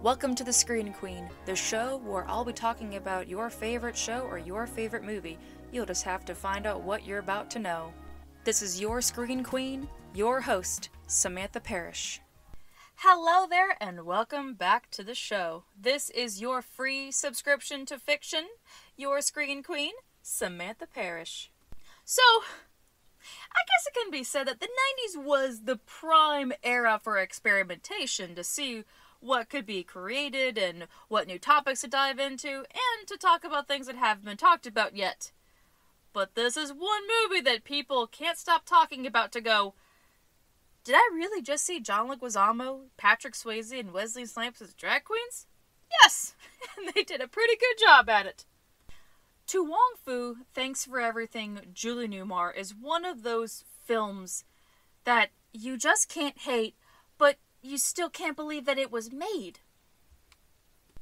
Welcome to The Screen Queen, the show where I'll be talking about your favorite show or your favorite movie. You'll just have to find out what you're about to know. This is your Screen Queen, your host, Samantha Parrish. Hello there, and welcome back to the show. This is your free subscription to fiction, your Screen Queen, Samantha Parrish. So, I guess it can be said that the 90s was the prime era for experimentation to see what could be created and what new topics to dive into, and to talk about things that haven't been talked about yet. But this is one movie that people can't stop talking about to go, did I really just see John Leguizamo, Patrick Swayze, and Wesley Snipes as drag queens? Yes! And they did a pretty good job at it. To Wong Fu, Thanks for Everything, Julie Newmar is one of those films that you just can't hate, but you still can't believe that it was made.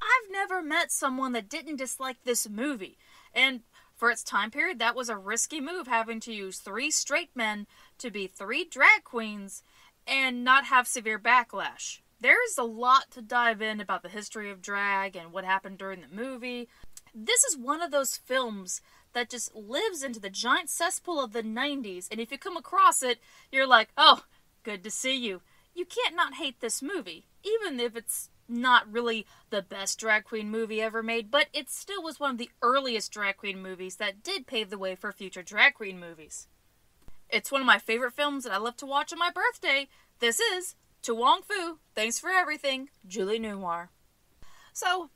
I've never met someone that didn't dislike this movie, and for its time period, that was a risky move, having to use 3 straight men to be 3 drag queens and not have severe backlash. There's a lot to dive in about the history of drag and what happened during the movie. This is one of those films that just lives into the giant cesspool of the 90s, and if you come across it, you're like, oh, good to see you. You can't not hate this movie, even if it's not really the best drag queen movie ever made, but it still was one of the earliest drag queen movies that did pave the way for future drag queen movies. It's one of my favorite films that I love to watch on my birthday. This is To Wong Fu, Thanks for Everything, Julie Newmar. So,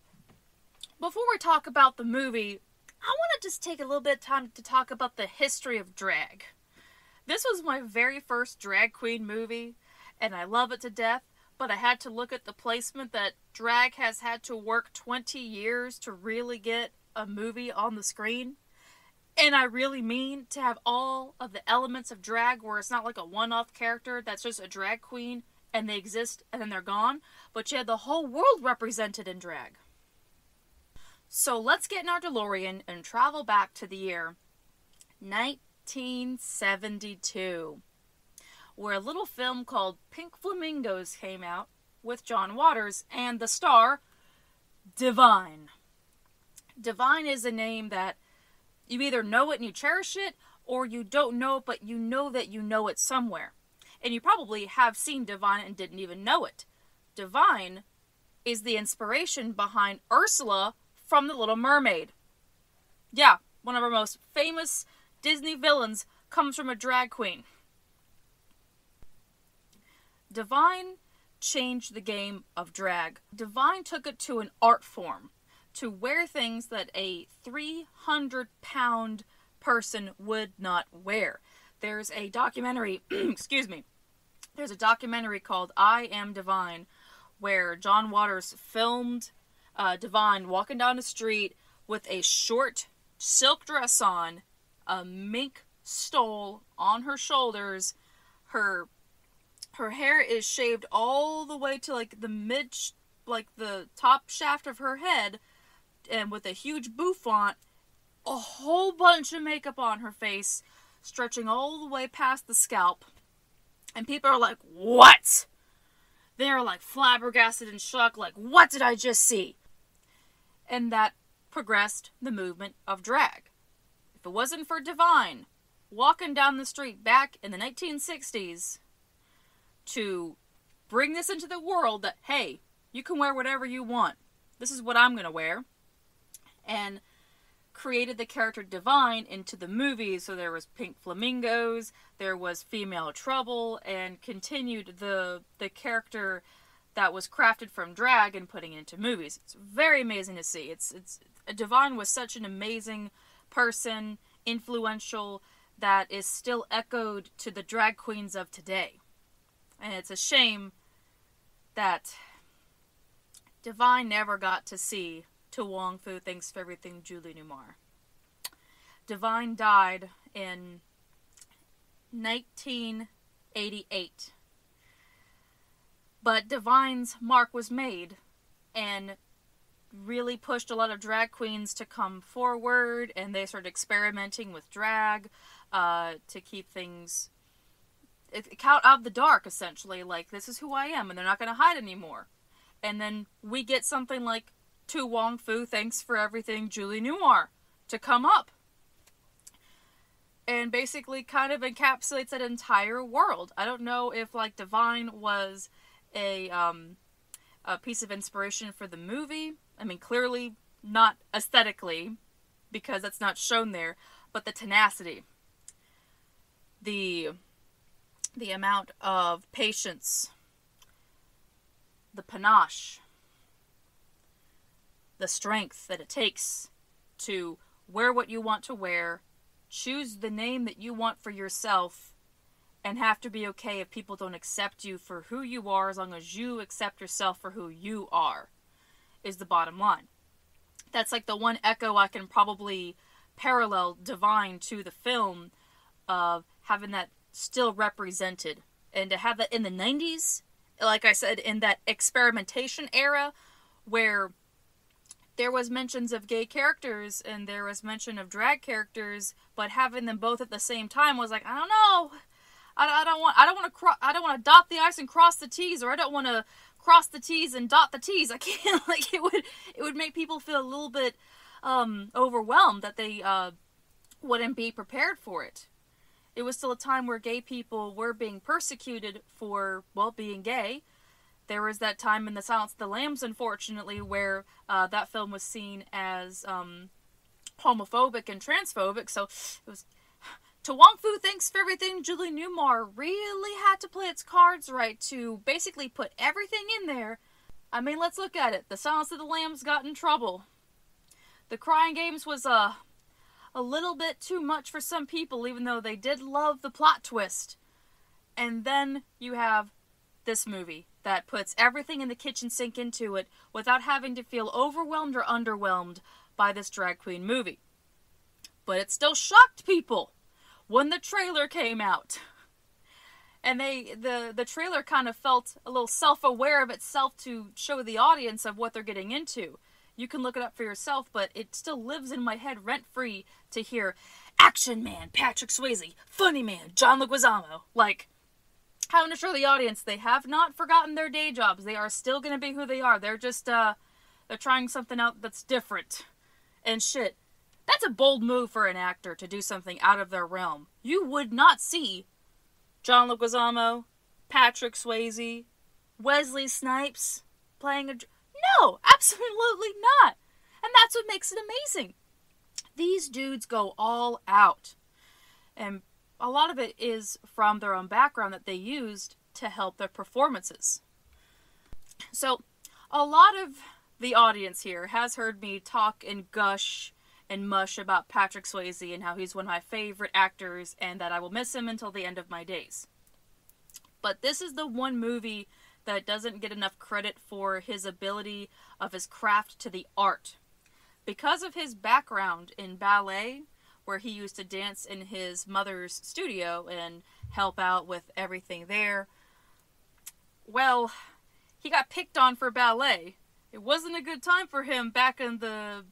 before we talk about the movie, I want to just take a little bit of time to talk about the history of drag. This was my very first drag queen movie, and I love it to death, but I had to look at the placement that drag has had to work 20 years to really get a movie on the screen. And I really mean to have all of the elements of drag where it's not like a one-off character that's just a drag queen and they exist and then they're gone, but you have the whole world represented in drag. So let's get in our DeLorean and travel back to the year 1972. Where a little film called Pink Flamingos came out with John Waters and the star, Divine. Divine is a name that you either know it and you cherish it, or you don't know it, but you know that you know it somewhere. And you probably have seen Divine and didn't even know it. Divine is the inspiration behind Ursula from The Little Mermaid. Yeah, one of our most famous Disney villains comes from a drag queen. Divine changed the game of drag. Divine took it to an art form, to wear things that a 300-pound person would not wear. There's a documentary, there's a documentary called I Am Divine, where John Waters filmed Divine walking down the street with a short silk dress on, a mink stole on her shoulders, her hair is shaved all the way to the top shaft of her head, and with a huge bouffant, a whole bunch of makeup on her face, stretching all the way past the scalp. And people are like, what? They're like flabbergasted and shocked, like, what did I just see? And that progressed the movement of drag. If it wasn't for Divine walking down the street back in the 1960s, to bring this into the world that, hey, you can wear whatever you want. This is what I'm going to wear. And created the character Divine into the movies. So there was Pink Flamingos, there was Female Trouble, and continued the character that was crafted from drag and putting it into movies. It's very amazing to see. Divine was such an amazing person, influential, that is still echoed to the drag queens of today. And it's a shame that Divine never got to see To Wong Fu, Thanks for Everything, Julie Newmar. Divine died in 1988. But Divine's mark was made and really pushed a lot of drag queens to come forward, and they started experimenting with drag to keep things out of the dark, essentially. Like, this is who I am, and they're not going to hide anymore. And then we get something like To Wong Fu, Thanks for Everything, Julie Newmar to come up. And basically kind of encapsulates that entire world. I don't know if like Divine was a piece of inspiration for the movie. I mean, clearly not aesthetically, because that's not shown there, but the tenacity, the amount of patience, the panache, the strength that it takes to wear what you want to wear, choose the name that you want for yourself, and have to be okay if people don't accept you for who you are, as long as you accept yourself for who you are, is the bottom line. That's like the one echo I can probably parallel Divine to the film, of having that still represented. And to have that in the 90s, like I said, in that experimentation era, where there was mentions of gay characters and there was mention of drag characters, but having them both at the same time was like, I don't know. I don't want to dot the I's and cross the T's, or I don't want to cross the T's and dot the T's. I can't, like, it would make people feel a little bit overwhelmed that they wouldn't be prepared for it. It was still a time where gay people were being persecuted for, well, being gay. There was that time in The Silence of the Lambs, unfortunately, where that film was seen as homophobic and transphobic. So it was, To Wong Fu, Thanks for Everything, Julie Newmar really had to play its cards right to basically put everything in there. I mean, let's look at it. The Silence of the Lambs got in trouble. The Crying Games was a little bit too much for some people, even though they did love the plot twist. And then you have this movie that puts everything in the kitchen sink into it without having to feel overwhelmed or underwhelmed by this drag queen movie. But it still shocked people when the trailer came out. And the trailer kind of felt a little self-aware of itself to show the audience of what they're getting into. You can look it up for yourself, but it still lives in my head rent-free to hear Action Man, Patrick Swayze, Funny Man, John Leguizamo. Like, having to show the audience they have not forgotten their day jobs. They are still going to be who they are. They're just, they're trying something out that's different. And shit, that's a bold move for an actor to do something out of their realm. You would not see John Leguizamo, Patrick Swayze, Wesley Snipes playing a... No, absolutely not. And that's what makes it amazing. These dudes go all out. And a lot of it is from their own background that they used to help their performances. So, a lot of the audience here has heard me talk and gush and mush about Patrick Swayze and how he's one of my favorite actors and that I will miss him until the end of my days. But this is the one movie that doesn't get enough credit for his ability of his craft to the art. Because of his background in ballet, where he used to dance in his mother's studio and help out with everything there, well, he got picked on for ballet. It wasn't a good time for him back in the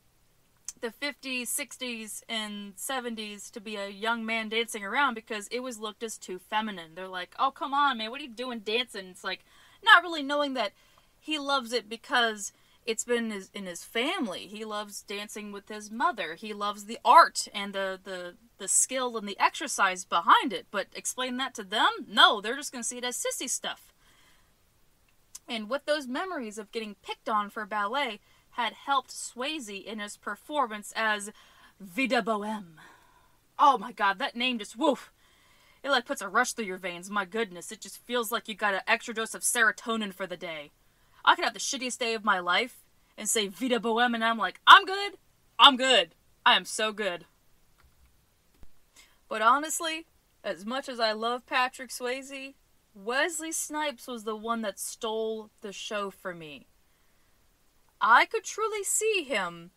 50s, 60s, and 70s to be a young man dancing around, because it was looked as too feminine. They're like, oh, come on, man, what are you doing dancing? It's like, not really knowing that he loves it because it's been in his family. He loves dancing with his mother. He loves the art and the skill and the exercise behind it. But explain that to them? No, they're just going to see it as sissy stuff. And with those memories of getting picked on for ballet had helped Swayze in his performance as Vida Boheme. Oh my god, that name just, woof. It like puts a rush through your veins. My goodness, it just feels like you got an extra dose of serotonin for the day. I could have the shittiest day of my life and say Vida Boheme and I'm like, I'm good. I'm good. I am so good. But honestly, as much as I love Patrick Swayze, Wesley Snipes was the one that stole the show for me. I could truly see him,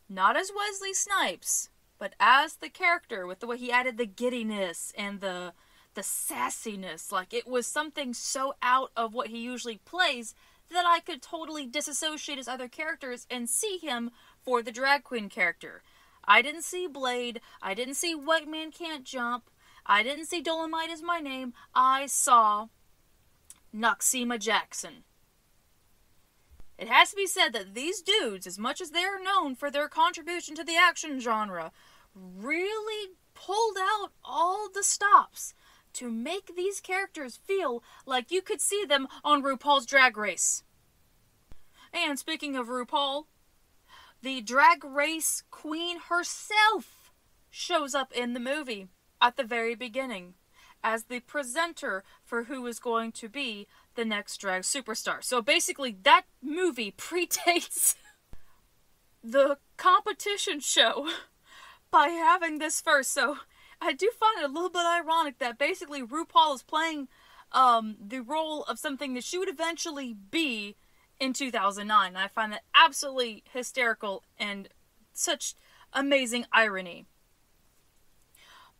not as Wesley Snipes, but as the character, with the way he added the giddiness and the sassiness. Like, it was something so out of what he usually plays that I could totally disassociate his other characters and see him for the drag queen character. I didn't see Blade. I didn't see White Man Can't Jump. I didn't see Dolomite Is My Name. I saw Noxeema Jackson. it has to be said that these dudes, as much as they're known for their contribution to the action genre, really pulled out all the stops to make these characters feel like you could see them on RuPaul's Drag Race. And speaking of RuPaul, the Drag Race queen herself shows up in the movie at the very beginning as the presenter for who is going to be the next drag superstar. So basically, that movie predates the competition show by having this first. So I do find it a little bit ironic that basically RuPaul is playing the role of something that she would eventually be in 2009. I find that absolutely hysterical and such amazing irony.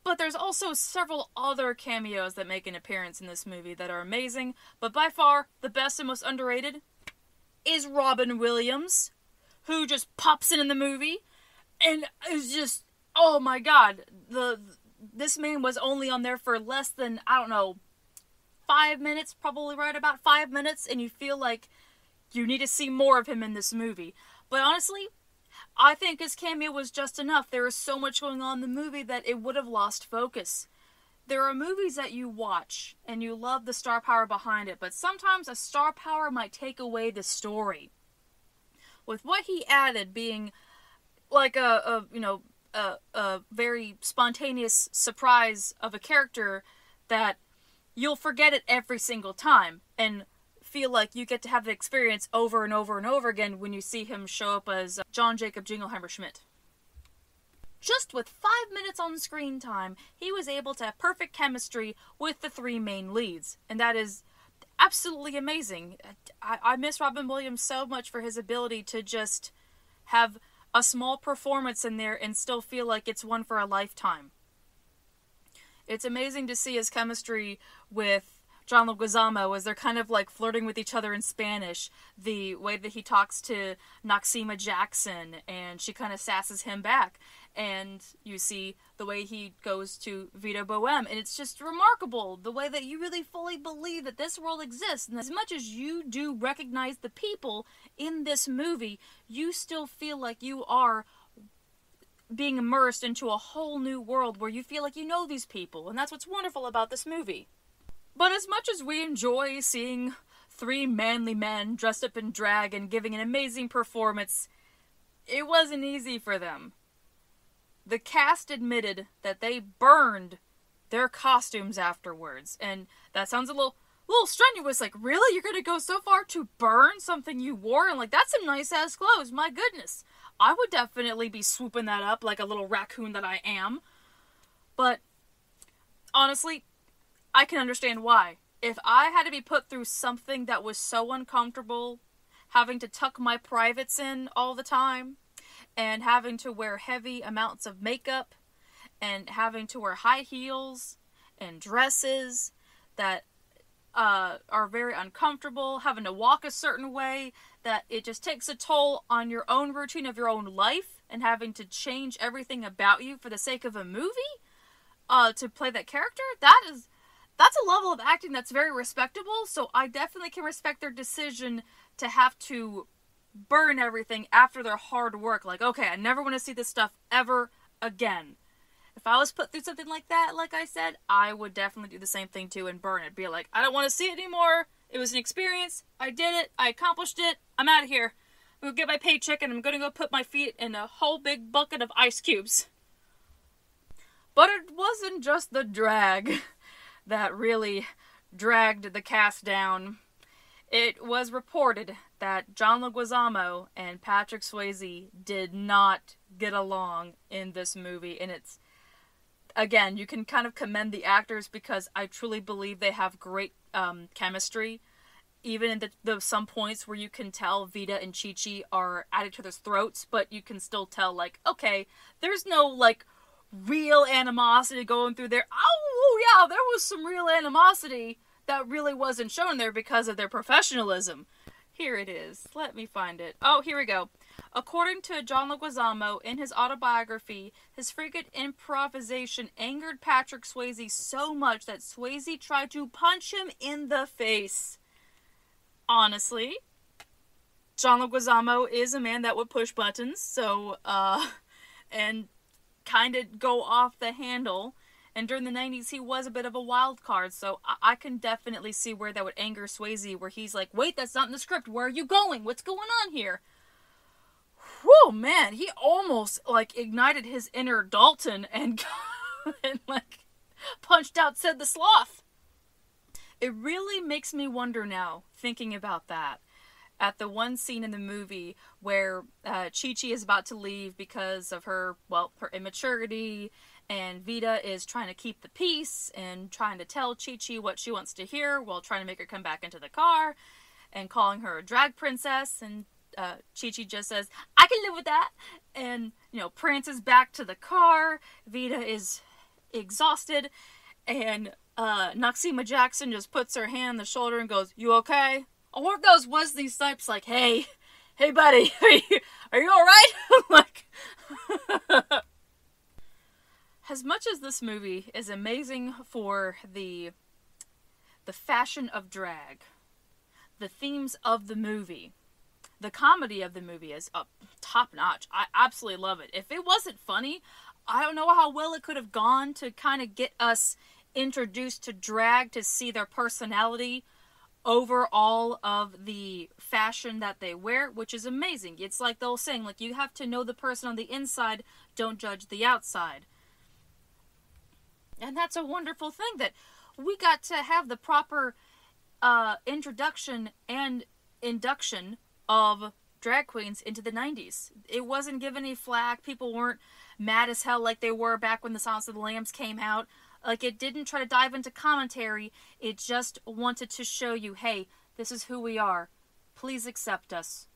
But there's also several other cameos that make an appearance in this movie that are amazing, but by far the best and most underrated is Robin Williams, who just pops in the movie and is just, oh my god, this man was only on there for less than, 5 minutes, probably right about 5 minutes, and you feel like you need to see more of him in this movie. But honestly, I think his cameo was just enough. There is so much going on in the movie that it would have lost focus. There are movies that you watch, and you love the star power behind it, but sometimes a star power might take away the story. With what he added being like a very spontaneous surprise of a character that you'll forget it every single time, and feel like you get to have the experience over and over and over again when you see him show up as John Jacob Jingleheimer Schmidt. Just with 5 minutes on screen time, he was able to have perfect chemistry with the three main leads, and that is absolutely amazing. I miss Robin Williams so much for his ability to just have a small performance in there and still feel like it's one for a lifetime. It's amazing to see his chemistry with John Leguizamo as they're kind of like flirting with each other in Spanish. The way that he talks to Noxeema Jackson and she kind of sasses him back. And you see the way he goes to Vita Boheme. And it's just remarkable the way that you really fully believe that this world exists. And as much as you do recognize the people in this movie, you still feel like you are being immersed into a whole new world where you feel like you know these people. And that's what's wonderful about this movie. But as much as we enjoy seeing three manly men dressed up in drag and giving an amazing performance, it wasn't easy for them. The cast admitted that they burned their costumes afterwards, and that sounds a little strenuous, like, really? You're gonna go so far to burn something you wore? And like, that's some nice-ass clothes, my goodness. I would definitely be swooping that up like a little raccoon that I am. But, honestly, I can understand why. If I had to be put through something that was so uncomfortable, having to tuck my privates in all the time, and having to wear heavy amounts of makeup, and having to wear high heels and dresses that are very uncomfortable, having to walk a certain way, that it just takes a toll on your own routine of your own life, and having to change everything about you for the sake of a movie, to play that character, that's a level of acting that's very respectable, so I definitely can respect their decision to have to burn everything after their hard work. Like, okay, I never want to see this stuff ever again. If I was put through something like that, like I said, I would definitely do the same thing too and burn it. Be like, I don't want to see it anymore. It was an experience. I did it. I accomplished it. I'm out of here. I'm going to get my paycheck and I'm going to go put my feet in a whole big bucket of ice cubes. But it wasn't just the drag that really dragged the cast down. It was reported that John Leguizamo and Patrick Swayze did not get along in this movie, and it's, again, you can kind of commend the actors because I truly believe they have great chemistry, even in the some points where you can tell Vita and Chi-Chi are at each other's throats, but you can still tell, like, okay, there's no, like, real animosity going through there. Oh, yeah, there was some real animosity that really wasn't shown there because of their professionalism. Here it is. Let me find it. Oh, here we go. According to John Leguizamo, in his autobiography, his frequent improvisation angered Patrick Swayze so much that Swayze tried to punch him in the face. Honestly, John Leguizamo is a man that would push buttons, so, and kind of go off the handle. And during the 90s, he was a bit of a wild card, so I can definitely see where that would anger Swayze, where he's like, wait, that's not in the script, where are you going? What's going on here? Whoa, man, he almost, like, ignited his inner Dalton and, and like, punched out Sid the Sloth. It really makes me wonder now, thinking about that, at the one scene in the movie where Chi-Chi is about to leave because of her, well, her immaturity, and Vita is trying to keep the peace and trying to tell Chi-Chi what she wants to hear while trying to make her come back into the car and calling her a drag princess, and Chi-Chi just says, I can live with that, and, you know, prances back to the car. Vita is exhausted, and Noxeema Jackson just puts her hand on the shoulder and goes, you okay? I wonder if that was Wesley Snipes like, hey buddy, are you alright? Like, as much as this movie is amazing for the fashion of drag, the themes of the movie, the comedy of the movie is up top notch. I absolutely love it. If it wasn't funny, I don't know how well it could have gone to kind of get us introduced to drag, to see their personality over all of the fashion that they wear, which is amazing. It's like the old saying, like, you have to know the person on the inside, don't judge the outside. And that's a wonderful thing, that we got to have the proper introduction and induction of drag queens into the 90s. It wasn't given any flack. People weren't mad as hell like they were back when the Silence of the Lambs came out. Like, it didn't try to dive into commentary. It just wanted to show you, hey, this is who we are. Please accept us.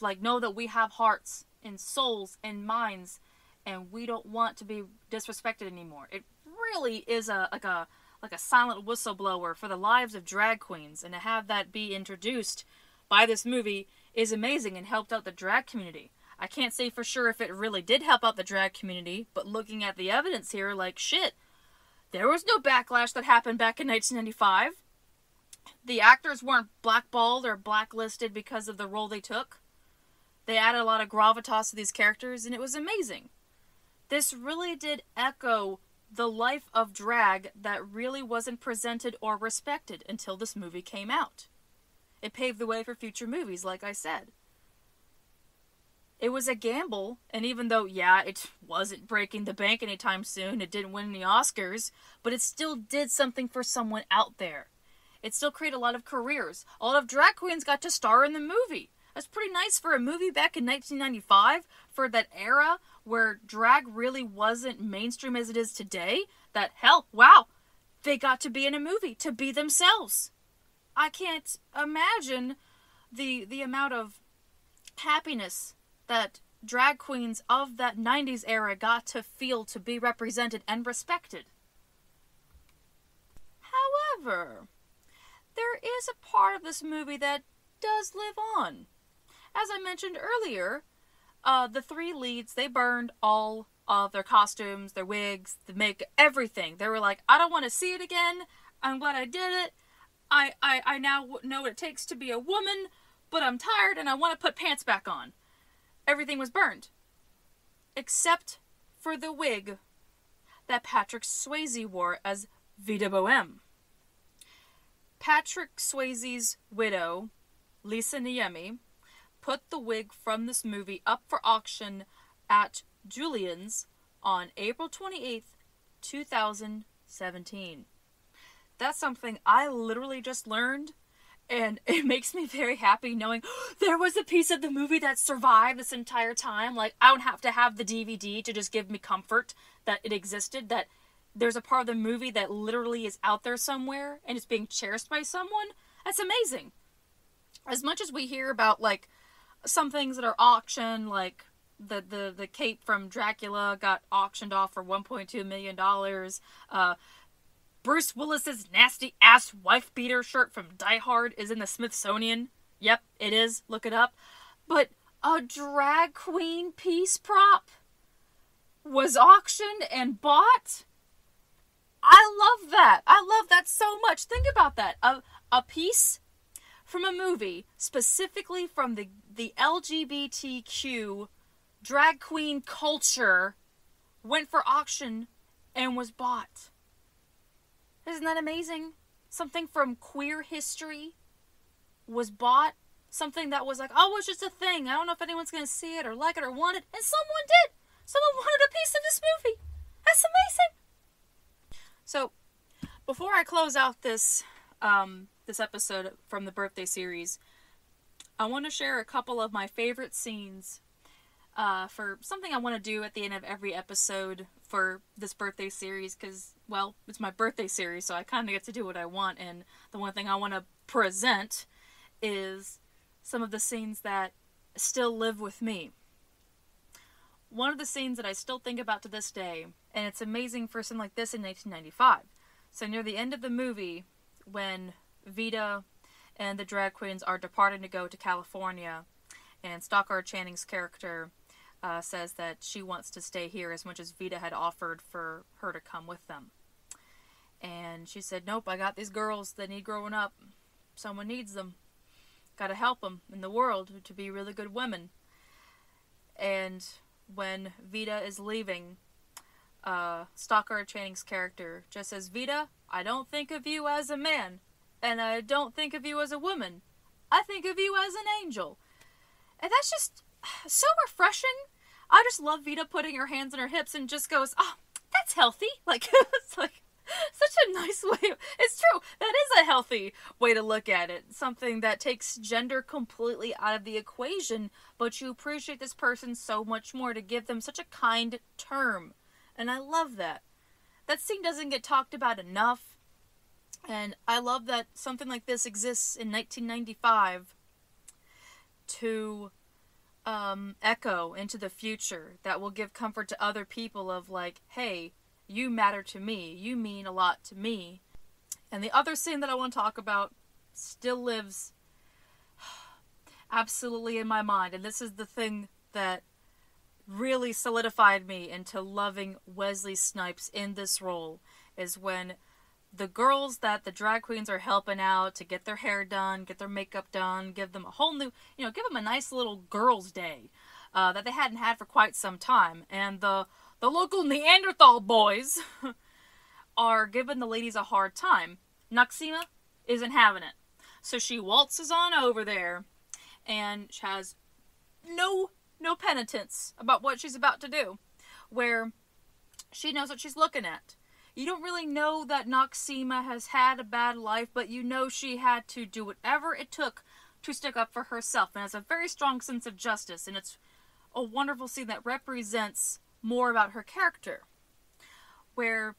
Like, know that we have hearts and souls and minds, and we don't want to be disrespected anymore. It really is like a silent whistleblower for the lives of drag queens, and to have that be introduced by this movie is amazing and helped out the drag community. I can't say for sure if it really did help out the drag community, but looking at the evidence here, like, shit, there was no backlash that happened back in 1995. The actors weren't blackballed or blacklisted because of the role they took. They added a lot of gravitas to these characters, and it was amazing. This really did echo the life of drag that really wasn't presented or respected until this movie came out. It paved the way for future movies, like I said. It was a gamble, and even though, yeah, it wasn't breaking the bank anytime soon, it didn't win any Oscars, but it still did something for someone out there. It still created a lot of careers. A lot of drag queens got to star in the movie. That's pretty nice for a movie back in 1995, for that era where drag really wasn't mainstream as it is today, that, hell, wow, they got to be in a movie, to be themselves. I can't imagine the amount of happiness that drag queens of that 90s era got to feel, to be represented and respected. However, there is a part of this movie that does live on. As I mentioned earlier, the three leads, they burned all of their costumes, their wigs, the makeup, everything. They were like, I don't want to see it again. I'm glad I did it. I now know what it takes to be a woman, but I'm tired and I want to put pants back on. Everything was burned. Except for the wig that Patrick Swayze wore as Vita Boheme. Patrick Swayze's widow, Lisa Niemi, put the wig from this movie up for auction at Julien's on April 28th, 2017. That's something I literally just learned, and it makes me very happy knowing there was a piece of the movie that survived this entire time. Like, I don't have to have the DVD to just give me comfort that it existed, that there's a part of the movie that literally is out there somewhere and it's being cherished by someone. That's amazing. As much as we hear about, like, some things that are auctioned, like the cape from Dracula got auctioned off for $1.2 million. Bruce Willis's nasty-ass wife-beater shirt from Die Hard is in the Smithsonian. Yep, it is. Look it up. But a drag queen piece prop was auctioned and bought? I love that. I love that so much. Think about that. A piece from a movie, specifically from the the LGBTQ drag queen culture went for auction and was bought. Isn't that amazing? Something from queer history was bought. Something that was like, oh, it's just a thing. I don't know if anyone's going to see it or like it or want it. And someone did. Someone wanted a piece of this movie. That's amazing. So, before I close out this episode from the birthday series, I want to share a couple of my favorite scenes for something I want to do at the end of every episode for this birthday series, because, well, it's my birthday series, so I kind of get to do what I want, and the one thing I want to present is some of the scenes that still live with me. One of the scenes that I still think about to this day, and it's amazing for something like this in 1995. So near the end of the movie, when Vita and the drag queens are departing to go to California, and Stockard Channing's character says that she wants to stay here as much as Vita had offered for her to come with them. And she said, nope, I got these girls that need growing up. Someone needs them. Gotta help them in the world to be really good women. And when Vita is leaving, Stockard Channing's character just says, Vita, I don't think of you as a man, and I don't think of you as a woman. I think of you as an angel. And that's just so refreshing. I just love Vita putting her hands on her hips and just goes, oh, that's healthy. Like, it's like such a nice way. It's true. That is a healthy way to look at it. Something that takes gender completely out of the equation, but you appreciate this person so much more to give them such a kind term. And I love that. That scene doesn't get talked about enough. And I love that something like this exists in 1995 to echo into the future that will give comfort to other people of like, hey, you matter to me. You mean a lot to me. And the other scene that I want to talk about still lives absolutely in my mind. And this is the thing that really solidified me into loving Wesley Snipes in this role, is when the girls that the drag queens are helping out to get their hair done, get their makeup done, give them a whole new, give them a nice little girls' day that they hadn't had for quite some time. And the local Neanderthal boys are giving the ladies a hard time. Noxima isn't having it. So she waltzes on over there and has no penitence about what she's about to do, where she knows what she's looking at. You don't really know that Noxima has had a bad life, but you know she had to do whatever it took to stick up for herself, and has a very strong sense of justice, and it's a wonderful scene that represents more about her character, where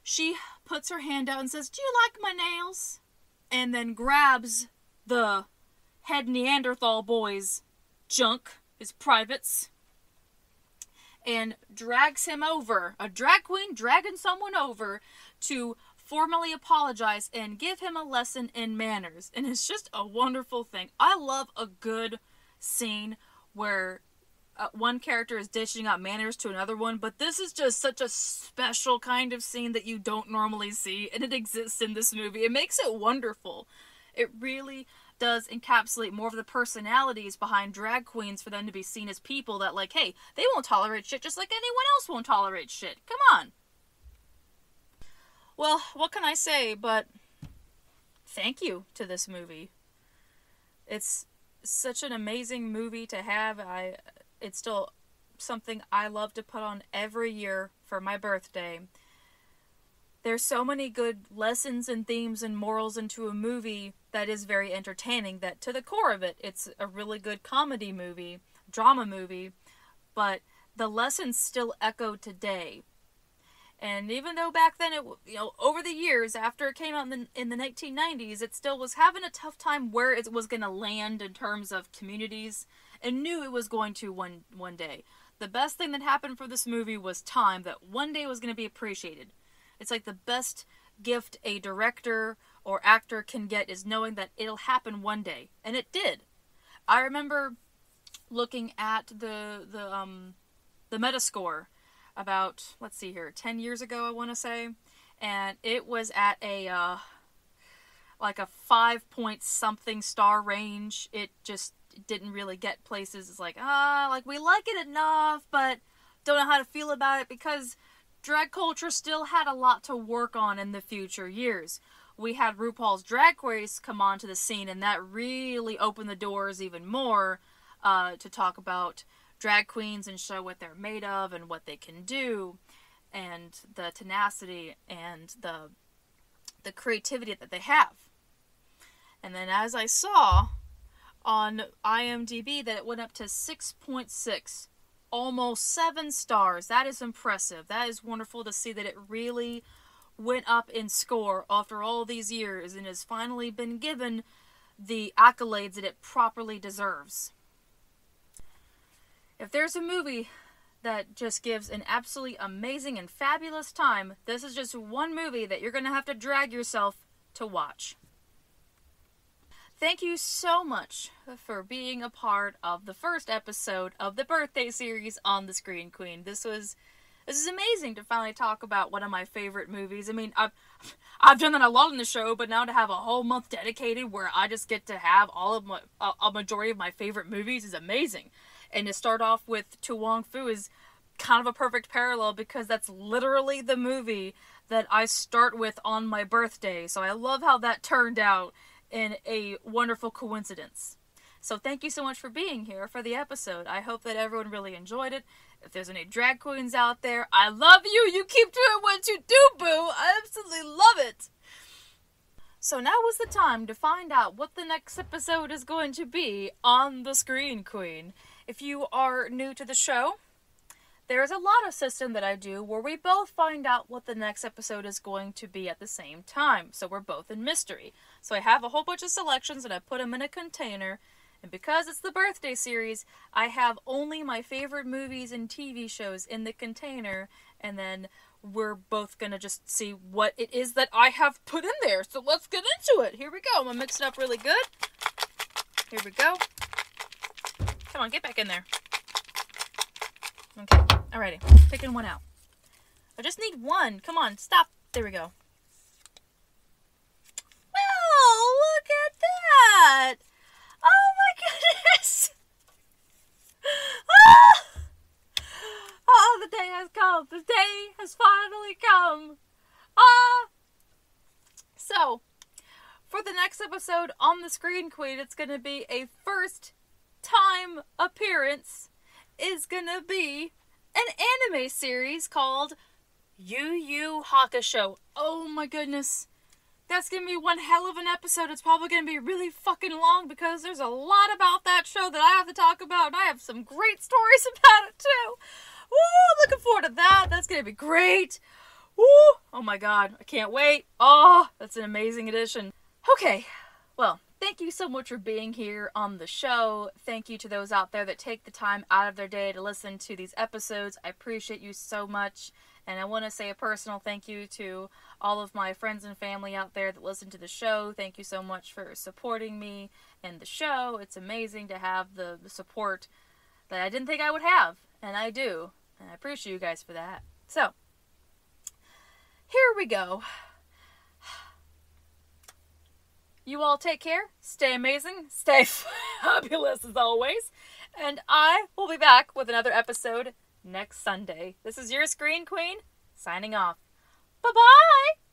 she puts her hand out and says, do you like my nails? And then grabs the head Neanderthal boy's junk, his privates, and drags him over, a drag queen dragging someone over to formally apologize and give him a lesson in manners. And it's just a wonderful thing. I love a good scene where one character is dishing out manners to another one, but this is just such a special kind of scene that you don't normally see, and it exists in this movie. It makes it wonderful. It really does encapsulate more of the personalities behind drag queens for them to be seen as people that, like, hey, they won't tolerate shit just like anyone else won't tolerate shit. Come on. Well, what can I say but thank you to this movie. It's such an amazing movie to have. It's still something I love to put on every year for my birthday. There's so many good lessons and themes and morals into a movie that is very entertaining, that to the core of it, it's a really good comedy movie, drama movie, but the lessons still echo today. And even though back then, over the years, after it came out in the 1990s, it still was having a tough time where it was going to land in terms of communities, and knew it was going to one day. The best thing that happened for this movie was time, that one day was going to be appreciated. It's like the best gift a director or actor can get is knowing that it'll happen one day. And it did. I remember looking at the Metascore about, 10 years ago, I want to say. And it was at a 5 point something star range. It just didn't really get places. It's like, we like it enough, but don't know how to feel about it, because drag culture still had a lot to work on in the future years. We had RuPaul's Drag Race come onto the scene, and that really opened the doors even more to talk about drag queens and show what they're made of and what they can do, and the tenacity and the creativity that they have. And then as I saw on IMDb that it went up to 6.6, almost 7 stars. That is impressive. That is wonderful to see that it really went up in score after all these years and has finally been given the accolades that it properly deserves. If there's a movie that just gives an absolutely amazing and fabulous time, this is just one movie that you're going to have to drag yourself to watch. Thank you so much for being a part of the first episode of the birthday series on The Screen Queen. This is amazing to finally talk about one of my favorite movies. I mean, I've done that a lot in the show, but now to have a whole month dedicated where I just get to have all of a majority of my favorite movies is amazing. And to start off with To Wong Foo is kind of a perfect parallel, because that's literally the movie that I start with on my birthday. So I love how that turned out in a wonderful coincidence. So thank you so much for being here for the episode. I hope that everyone really enjoyed it. If there's any drag queens out there, I love you. You keep doing what you do, boo. I absolutely love it. So now is the time to find out what the next episode is going to be on The Screen Queen. If you are new to the show, there's a lotto system that I do where we both find out what the next episode is going to be at the same time. So we're both in mystery. So I have a whole bunch of selections and I put them in a container. And because it's the birthday series, I have only my favorite movies and TV shows in the container. And then we're both going to just see what it is that I have put in there. So let's get into it. Here we go. I'm going to mix it up really good. Here we go. Come on, get back in there. Okay, alrighty. Picking one out. I just need one. Come on, stop. There we go. Well, look at that. Oh my goodness. Oh, the day has come. The day has finally come. So, for the next episode on The Screen Queen, it's going to be a first time appearance. Is gonna be an anime series called Yu Yu Hakusho. Oh my goodness. That's gonna be one hell of an episode. It's probably gonna be really fucking long because there's a lot about that show that I have to talk about, and I have some great stories about it too. Woo, looking forward to that. That's gonna be great. Woo, oh my god, I can't wait. Oh, that's an amazing addition. Okay, well, thank you so much for being here on the show. Thank you to those out there that take the time out of their day to listen to these episodes. I appreciate you so much. And I want to say a personal thank you to all of my friends and family out there that listen to the show. Thank you so much for supporting me and the show. It's amazing to have the support that I didn't think I would have. And I do. And I appreciate you guys for that. So, here we go. You all take care, stay amazing, stay fabulous as always, and I will be back with another episode next Sunday. This is your Screen Queen, signing off. Bye-bye!